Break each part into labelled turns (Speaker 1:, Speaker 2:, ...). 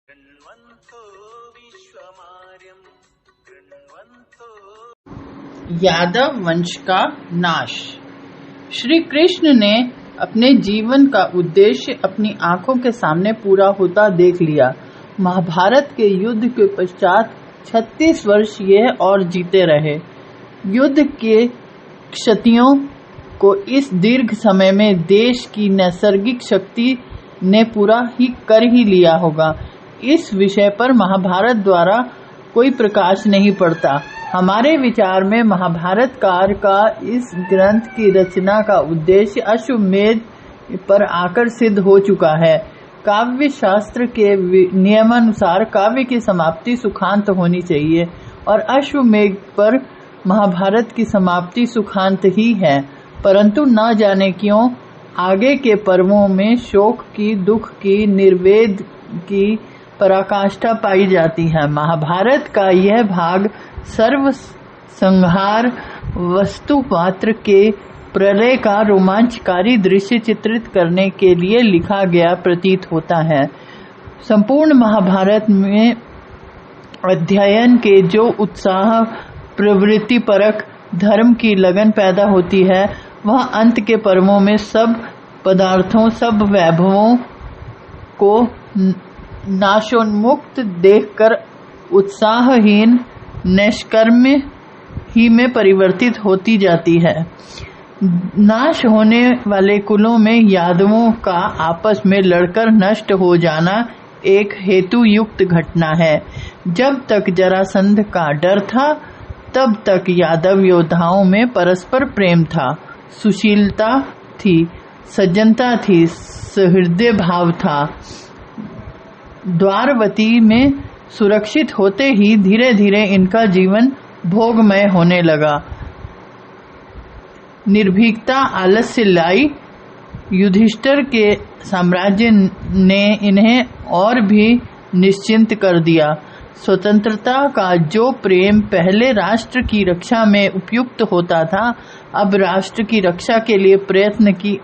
Speaker 1: गृण्वन्तो विश्वमार्यं गृण्वन्तो।
Speaker 2: यादव वंश का नाश। श्री कृष्ण ने अपने जीवन का उद्देश्य अपनी आंखों के सामने पूरा होता देख लिया। महाभारत के युद्ध के पश्चात 36 वर्ष यह और जीते रहे। युद्ध के क्षतियों को इस दीर्घ समय में देश की नैसर्गिक शक्ति ने पूरा कर ही लिया होगा। इस विषय पर महाभारत द्वारा कोई प्रकाश नहीं पड़ता। हमारे विचार में महाभारत कार का इस ग्रंथ की रचना का उद्देश्य अश्वमेध पर आकर सिद्ध हो चुका है। काव्य शास्त्र के नियमानुसार काव्य की समाप्ति सुखांत होनी चाहिए और अश्वमेध पर महाभारत की समाप्ति सुखांत ही है, परंतु न जाने क्यों आगे के पर्वों में शोक की, दुख की, निर्वेद की पराकाष्ठा पाई जाती है। महाभारत का यह भाग सर्व संहार वस्तु पात्र के प्रलय का रोमांचकारी दृश्य चित्रित करने के लिए लिखा गया प्रतीत होता है। संपूर्ण महाभारत में अध्ययन के जो उत्साह, प्रवृत्ति परक धर्म की लगन पैदा होती है, वह अंत के पर्वों में सब पदार्थों, सब वैभवों को नाशोन्मुक्त देखकर उत्साहहीन निष्कर्म ही में परिवर्तित होती जाती है। नाश होने वाले कुलों में यादवों का आपस में लड़कर नष्ट हो जाना एक हेतुयुक्त घटना है। जब तक जरासंध का डर था, तब तक यादव योद्धाओं में परस्पर प्रेम था, सुशीलता थी, सज्जनता थी, सहृदय भाव था। द्वारवती में सुरक्षित होते ही धीरे धीरे इनका जीवन भोगमय होने लगा। निर्भीकता आलस्य लाई। युधिष्ठिर के साम्राज्य ने इन्हें और भी निश्चिंत कर दिया। स्वतंत्रता का जो प्रेम पहले राष्ट्र की रक्षा में उपयुक्त होता था, अब राष्ट्र की रक्षा के लिए प्रयत्न की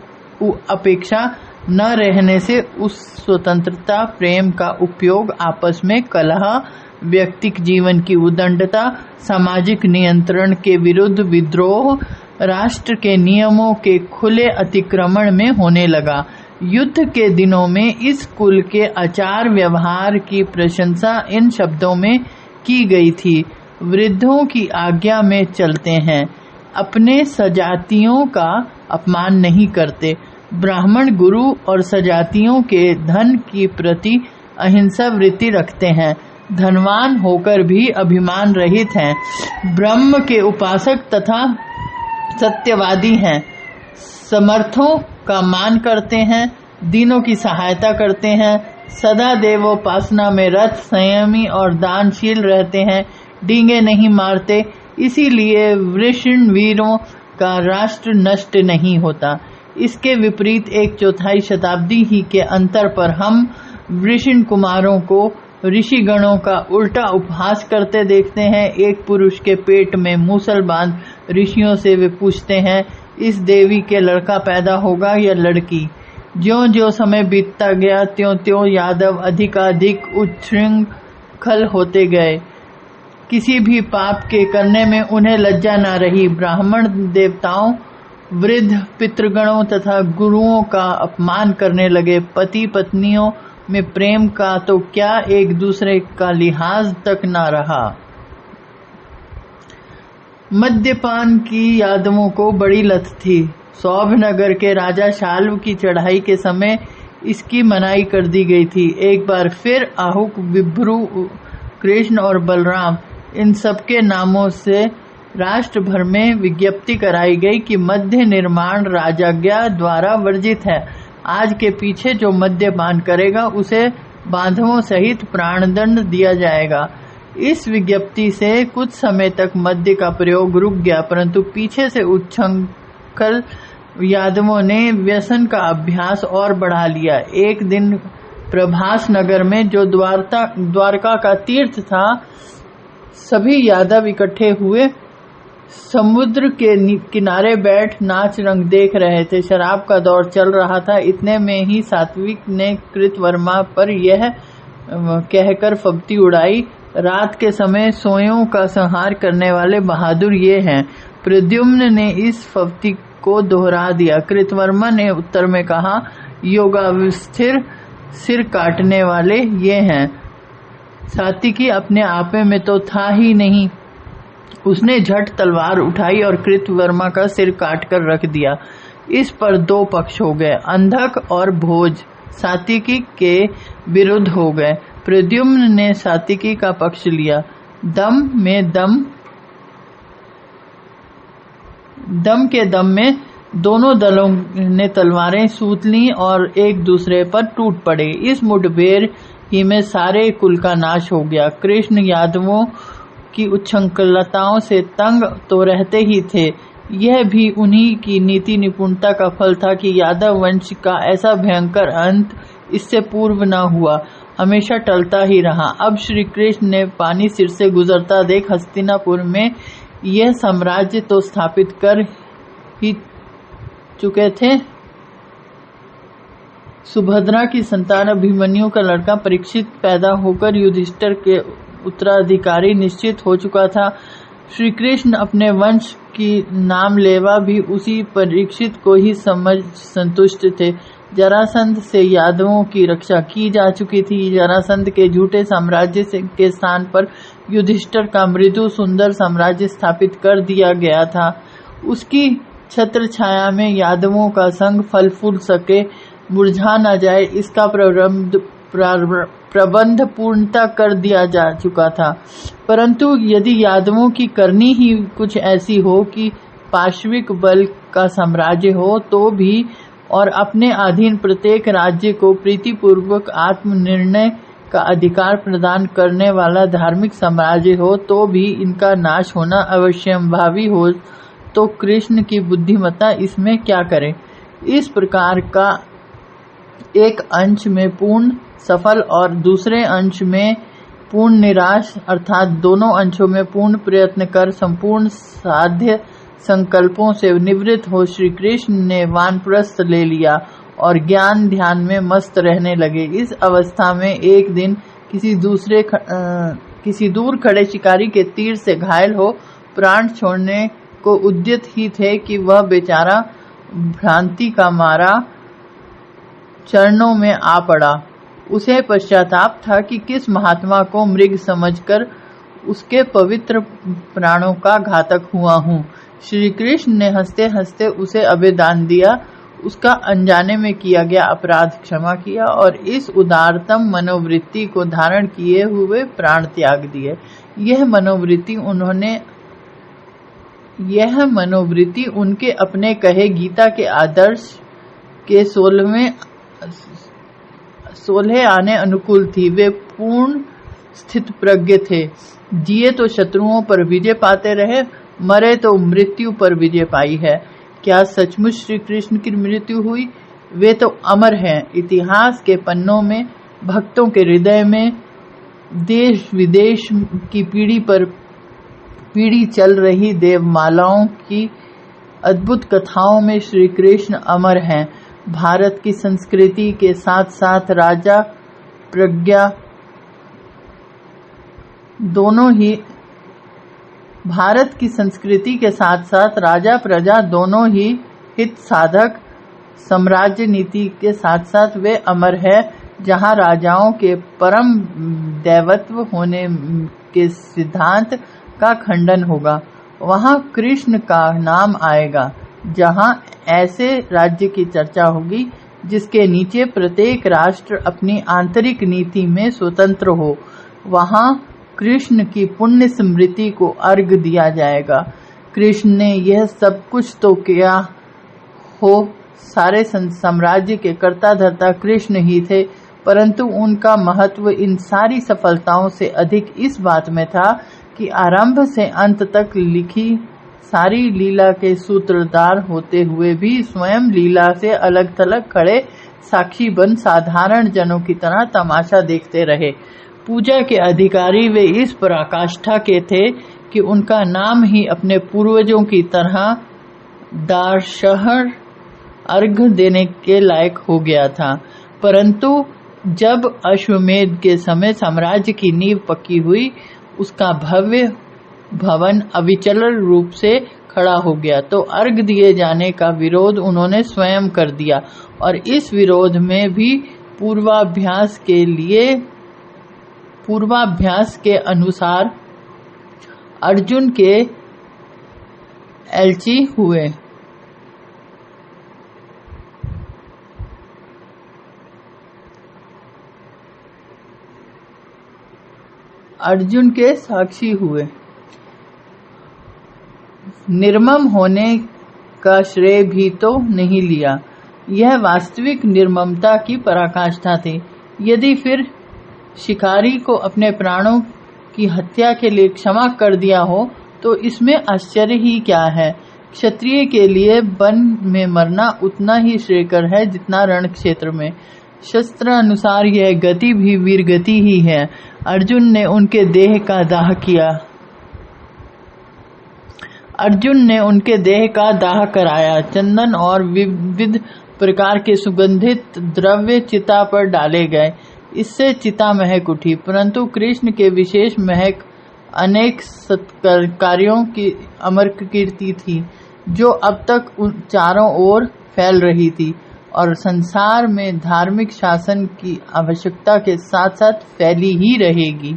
Speaker 2: अपेक्षा न रहने से उस स्वतंत्रता प्रेम का उपयोग आपस में कलह, व्यक्तिक जीवन की उदंडता, सामाजिक नियंत्रण के विरुद्ध विद्रोह, राष्ट्र के नियमों के खुले अतिक्रमण में होने लगा। युद्ध के दिनों में इस कुल के आचार व्यवहार की प्रशंसा इन शब्दों में की गई थी: वृद्धों की आज्ञा में चलते हैं, अपने सजातियों का अपमान नहीं करते, ब्राह्मण गुरु और सजातियों के धन की प्रति अहिंसा वृत्ति रखते हैं, धनवान होकर भी अभिमान रहित हैं, ब्रह्म के उपासक तथा सत्यवादी हैं, समर्थों का मान करते हैं, दीनों की सहायता करते हैं, सदा देवोपासना में रत, संयमी और दानशील रहते हैं, डींगे नहीं मारते। इसीलिए वृषण वीरों का राष्ट्र नष्ट नहीं होता। इसके विपरीत 1/4 शताब्दी ही के अंतर पर हम वृषण कुमारों को ऋषिगणों का उल्टा उपहास करते देखते हैं। एक पुरुष के पेट में मूसल बांध ऋषियों से वे पूछते हैं, इस देवी के लड़का पैदा होगा या लड़की? ज्यों-ज्यों समय बीतता गया, त्यों-त्यों यादव अधिकाधिक उच्छृंखल होते गए। किसी भी पाप के करने में उन्हें लज्जा न रही। ब्राह्मण देवताओं, वृद्ध पितृगणों तथा गुरुओं का अपमान करने लगे। पति पत्नियों में प्रेम का तो क्या, एक दूसरे का लिहाज तक न रहा। मद्यपान की यादवों को बड़ी लत थी। सौभनगर के राजा शाल्व की चढ़ाई के समय इसकी मनाही कर दी गई थी। एक बार फिर आहुक, विभ्रू, कृष्ण और बलराम, इन सबके नामों से राष्ट्र भर में विज्ञप्ति कराई गई कि मद्य निर्माण राजाज्ञा द्वारा वर्जित है। आज के पीछे जो मद्यपान करेगा उसे बांधवों सहित प्राणदंड दिया जाएगा। इस विज्ञप्ति से कुछ समय तक मद्य का प्रयोग रुक गया, परंतु पीछे से उच्छृंखल यादवों ने व्यसन का अभ्यास और बढ़ा लिया। एक दिन प्रभास नगर में, जो द्वारका का तीर्थ था, सभी यादव इकट्ठे हुए समुद्र के किनारे बैठ नाच रंग देख रहे थे। शराब का दौर चल रहा था। इतने में ही सात्विक ने कृतवर्मा पर यह कहकर फब्ती उड़ाई। रात के समय सोयों का संहार करने वाले बहादुर ये हैं। प्रद्युम्न ने इस फब्ती को दोहरा दिया। कृतवर्मा ने उत्तर में कहा, योगावस्थिर सिर काटने वाले ये हैं। सात्विकी अपने आपे में तो था ही नहीं। उसने झट तलवार उठाई और कृतवर्मा का सिर काट कर रख दिया। इस पर दो पक्ष हो गए। अंधक और भोज सात्विकी के विरुद्ध हो गए। प्रद्युम्न ने सात्विकी का पक्ष लिया। दम के दम में दोनों दलों ने तलवारें सूत लीं और एक दूसरे पर टूट पड़े। इस मुठभेड़ ही में सारे कुल का नाश हो गया। कृष्ण यादवों की उच्छृंखलताओं से तंग तो रहते ही थे। यह भी उन्हीं की नीति निपुणता का फल था कि यादव वंश का ऐसा भयंकर अंत इससे पूर्व न हुआ, हमेशा टलता ही रहा। अब श्री कृष्ण ने पानी सिर से गुजरता देख हस्तिनापुर में यह साम्राज्य तो स्थापित कर ही चुके थे। सुभद्रा की संतान अभिमन्यु का लड़का परीक्षित पैदा होकर युधिष्ठिर के उत्तराधिकारी निश्चित हो चुका था। श्री कृष्ण अपने वंश की नाम लेवा भी उसी परीक्षित को ही समझ संतुष्ट थे। जरासंध से यादवों की रक्षा की जा चुकी थी। जरासंध के झूठे साम्राज्य के स्थान पर युधिष्ठिर का मृदु सुंदर साम्राज्य स्थापित कर दिया गया था। उसकी छत्र छाया में यादवों का संग फल फूल सके, मुरझा न जाए, इसका प्रबंध पूर्णता कर दिया जा चुका था। परंतु यदि यादवों की करनी ही कुछ ऐसी हो कि पार्श्विक बल का साम्राज्य हो तो भी, और अपने अधीन प्रत्येक राज्य को प्रीतिपूर्वक आत्मनिर्णय का अधिकार प्रदान करने वाला धार्मिक साम्राज्य हो तो भी इनका नाश होना अवश्यंभावी हो, तो कृष्ण की बुद्धिमत्ता इसमें क्या करे। इस प्रकार का एक अंश में पूर्ण सफल और दूसरे अंश में पूर्ण निराश, अर्थात दोनों अंशों में पूर्ण प्रयत्न कर संपूर्ण साध्य संकल्पों से निवृत्त हो श्री कृष्ण ने वानप्रस्थ ले लिया और ज्ञान ध्यान में मस्त रहने लगे। इस अवस्था में एक दिन किसी दूर खड़े शिकारी के तीर से घायल हो प्राण छोड़ने को उद्यत ही थे कि वह बेचारा भ्रांति का मारा चरणों में आ पड़ा। उसे पश्चाताप था कि किस महात्मा को मृग समझकर उसके पवित्र प्राणों का घातक हुआ हूँ। श्री कृष्ण ने हंसते हंसते उसे अभयदान दिया, उसका अनजाने में किया गया अपराध क्षमा किया और इस उदारतम मनोवृत्ति को धारण किए हुए प्राण त्याग दिए। यह मनोवृत्ति उनके अपने कहे गीता के आदर्श के 16 आने अनुकूल थी। वे पूर्ण स्थित प्रज्ञ थे। जिए तो शत्रुओं पर विजय पाते रहे, मरे तो मृत्यु पर विजय पाई है। क्या सचमुच श्री कृष्ण की मृत्यु हुई? वे तो अमर हैं। इतिहास के पन्नों में, भक्तों के हृदय में, देश विदेश की पीढ़ी पर पीढ़ी चल रही देवमालाओं की अद्भुत कथाओं में श्री कृष्ण अमर हैं। भारत की संस्कृति के साथ साथ राजा प्रज्ञा दोनों ही हित साधक, साम्राज्य नीति के साथ साथ वे अमर है। जहाँ राजाओं के परम दैवत्व होने के सिद्धांत का खंडन होगा, वहाँ कृष्ण का नाम आएगा। जहाँ ऐसे राज्य की चर्चा होगी जिसके नीचे प्रत्येक राष्ट्र अपनी आंतरिक नीति में स्वतंत्र हो, वहाँ कृष्ण की पुण्य स्मृति को अर्घ दिया जाएगा। कृष्ण ने यह सब कुछ तो किया हो, सारे साम्राज्य के कर्ता धर्ता कृष्ण ही थे, परंतु उनका महत्व इन सारी सफलताओं से अधिक इस बात में था कि आरंभ से अंत तक लिखी सारी लीला के सूत्रधार होते हुए भी स्वयं लीला से अलग थलग खड़े साक्षी बन साधारण जनों की तरह तमाशा देखते रहे। पूजा के अधिकारी वे इस पराकाष्ठा के थे कि उनका नाम ही अपने पूर्वजों की तरह दारशहर अर्घ देने के लायक हो गया था। परंतु जब अश्वमेध के समय साम्राज्य की नींव पक्की हुई, उसका भव्य भवन अविचल रूप से खड़ा हो गया, तो अर्घ दिए जाने का विरोध उन्होंने स्वयं कर दिया, और इस विरोध में भी पूर्वाभ्यास के अनुसार अर्जुन के एलची हुए। अर्जुन के साक्षी हुए। निर्मम होने का श्रेय भी तो नहीं लिया। यह वास्तविक निर्ममता की पराकाष्ठा थी। यदि फिर शिकारी को अपने प्राणों की हत्या के लिए क्षमा कर दिया हो तो इसमें आश्चर्य ही क्या है। क्षत्रिय के लिए वन में मरना उतना ही श्रेयकर है जितना रण क्षेत्र में। शस्त्र अनुसार यह गति भी वीर गति ही है। अर्जुन ने उनके देह का दाह कराया। चंदन और विविध प्रकार के सुगंधित द्रव्य चिता पर डाले गए। इससे चिता महक उठी, परंतु कृष्ण के विशेष महक अनेक सत्कार्यों की अमर कीर्ति थी, जो अब तक चारों ओर फैल रही थी और संसार में धार्मिक शासन की आवश्यकता के साथ साथ फैली ही रहेगी।